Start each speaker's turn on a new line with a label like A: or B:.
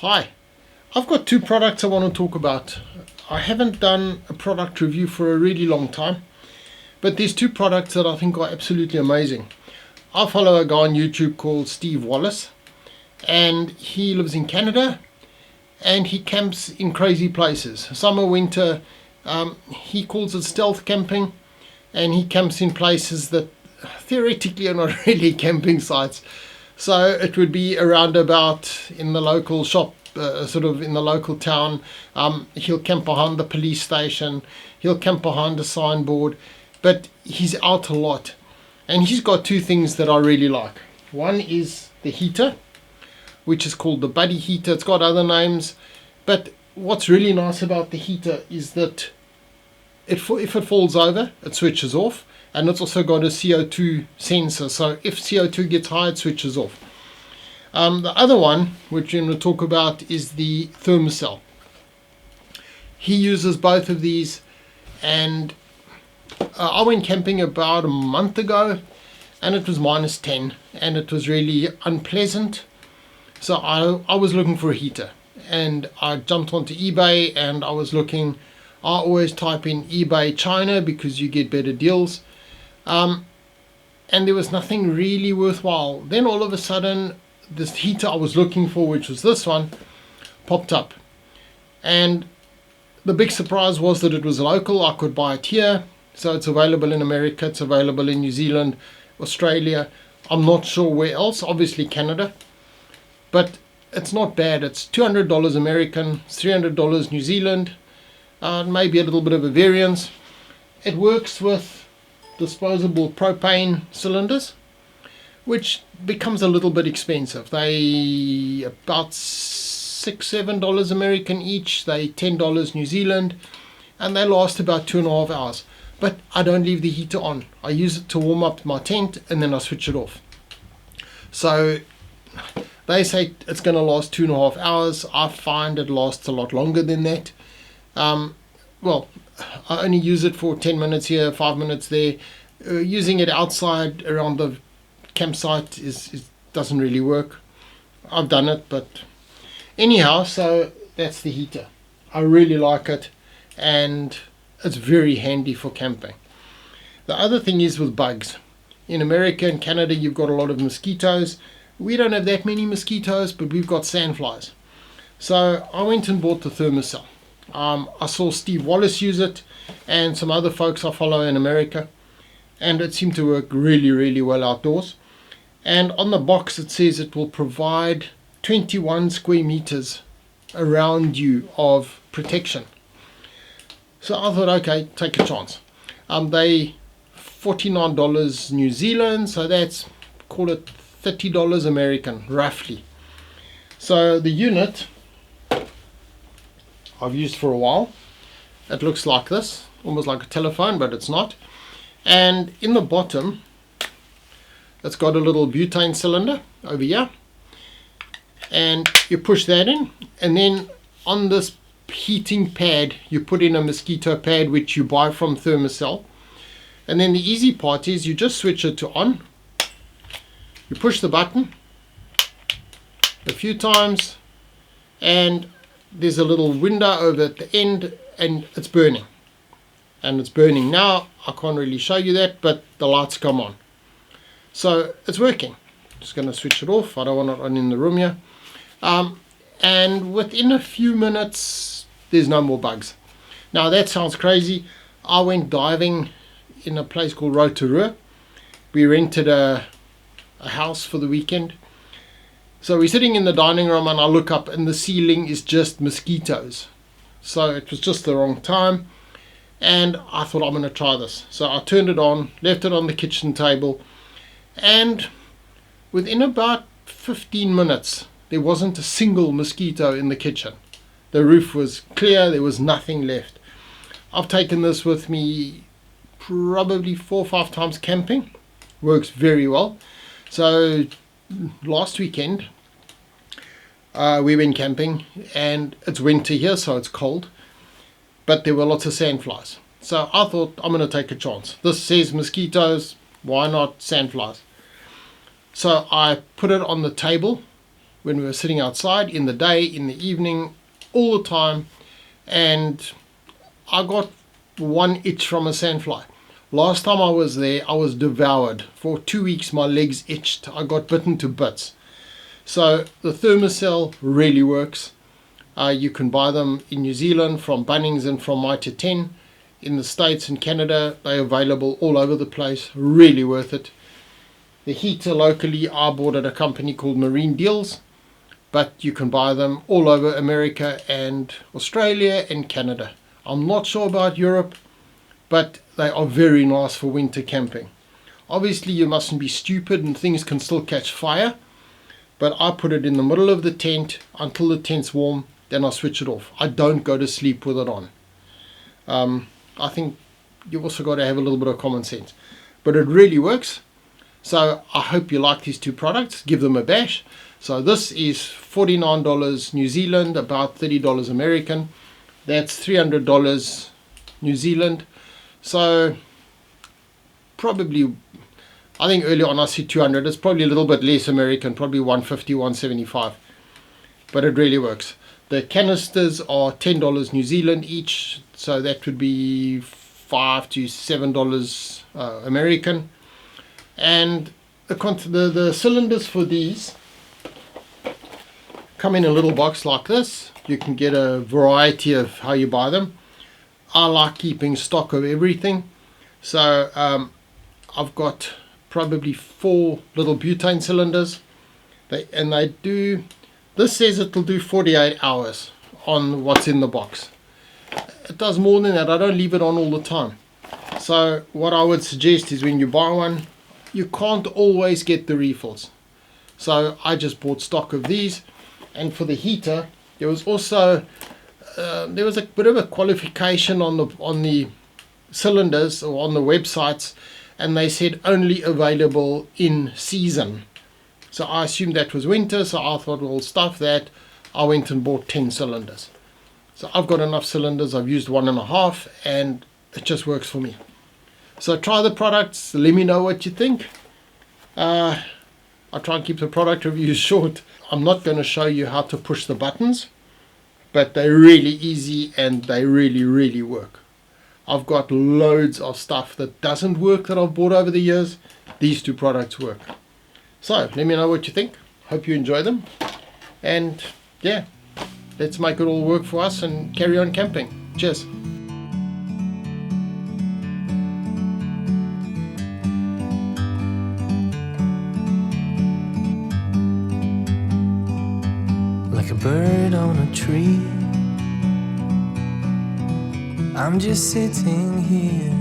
A: Hi, I've got two products I want to talk about. I haven't done a product review for a really long time, but there's two products that I think are absolutely amazing. I follow a guy on YouTube called Steve Wallis, and he lives in Canada and he camps in crazy places. Summer, winter, he calls it stealth camping, and he camps in places that theoretically are not really camping sites. So it would be around about in the local shop, sort of in the local town. He'll camp behind the police station. He'll camp behind a signboard, but he's out a lot. And he's got two things that I really like. One is the heater, which is called the Buddy heater. It's got other names, but what's really nice about the heater is that if it falls over, it switches off. And it's also got a CO2 sensor, so if CO2 gets high, it switches off. The other one, which we're going to talk about, is the thermocell. He uses both of these, and I went camping about a month ago, and it was -10, and it was really unpleasant. So I was looking for a heater, and I jumped onto eBay, and I was looking. I always type in eBay China because you get better deals. And there was nothing really worthwhile. Then all of a sudden, this heater I was looking for, which was this one, popped up. And the big surprise was that it was local. I could buy it here. So it's available in America, it's available in New Zealand, Australia. I'm not sure where else, obviously Canada. But it's not bad. It's $200 American, $300 New Zealand, maybe a little bit of a variance. It works with disposable propane cylinders, which becomes a little bit expensive. They about $6-7 American each. They $10 New Zealand, and they last about 2.5 hours. But I don't leave the heater on. I use it to warm up my tent, and then I switch it off. So they say it's going to last 2.5 hours. I find it lasts a lot longer than that. Well, I only use it for 10 minutes here, 5 minutes there. Using it outside around the campsite doesn't really work. I've done it, but anyhow, so that's the heater. I really like it, and it's very handy for camping. The other thing is with bugs. In America and Canada, you've got a lot of mosquitoes. We don't have that many mosquitoes, but we've got sandflies. So I went and bought the thermocell. I saw Steve Wallis use it and some other folks I follow in America, and it seemed to work really, really well outdoors. And on the box it says it will provide 21 square meters around you of protection. So I thought, okay, take a chance. They $49 New Zealand, so that's, call it $30 American, roughly. So the unit I've used for a while. It looks like this, almost like a telephone, but it's not. And in the bottom, it's got a little butane cylinder over here, and you push that in, and then on this heating pad you put in a mosquito pad, which you buy from Thermocell. And then the easy part is you just switch it to on. You push the button a few times, and there's a little window over at the end, and it's burning. And it's burning now. I can't really show you that, but the lights come on. So it's working. Just going to switch it off. I don't want it on in the room here. And within a few minutes, there's no more bugs. Now that sounds crazy. I went diving in a place called Rotorua. We rented a house for the weekend. So we're sitting in the dining room, and I look up, and the ceiling is just mosquitoes. So it was just the wrong time, and I thought, I'm going to try this. So I turned it on, left it on the kitchen table, and within about 15 minutes there wasn't a single mosquito in the kitchen. The roof was clear, there was nothing left. I've taken this with me probably 4 or 5 times camping. Works very well. So last weekend we went camping, and it's winter here, so it's cold, but there were lots of sandflies. So I thought, I'm going to take a chance. This says mosquitoes, why not sandflies? So I put it on the table when we were sitting outside in the day, in the evening, all the time. And I got one itch from a sandfly. Last time I was there, I was devoured. For 2 weeks, my legs itched. I got bitten to bits. So the Thermocell really works. You can buy them in New Zealand from Bunnings and from Mitre 10. In the States and Canada, they're available all over the place. Really worth it. The heater locally, I bought at a company called Marine Deals. But you can buy them all over America and Australia and Canada. I'm not sure about Europe, but they are very nice for winter camping. Obviously, you mustn't be stupid and things can still catch fire. But I put it in the middle of the tent until the tent's warm, then I switch it off. I don't go to sleep with it on. I think you also got to have a little bit of common sense. But it really works. So I hope you like these two products. Give them a bash. So this is $49 New Zealand, about $30 American. That's $300 New Zealand. So probably, I think earlier on I said 200. It's probably a little bit less American, probably 150, 175. But it really works. The canisters are $10 New Zealand each. So that would be $5 to $7 American. And the cylinders for these come in a little box like this. You can get a variety of how you buy them. I like keeping stock of everything. So I've got probably 4 little butane cylinders. This says it'll do 48 hours on what's in the box. It does more than that. I don't leave it on all the time. So what I would suggest is when you buy one, you can't always get the refills. So I just bought stock of these. And for the heater, there was also there was a bit of a qualification on the cylinders or on the websites, and they said only available in season. So I assumed that was winter, so I thought, well, stuff that. I went and bought 10 cylinders. So I've got enough cylinders. I've used 1.5, and it just works for me. So try the products. Let me know what you think. I try and keep the product reviews short. I'm not going to show you how to push the buttons, but they're really easy and they really, really work. I've got loads of stuff that doesn't work that I've bought over the years. These two products work. So let me know what you think. Hope you enjoy them. And yeah, let's make it all work for us and carry on camping. Cheers.
B: Like a bird on a tree, I'm just sitting here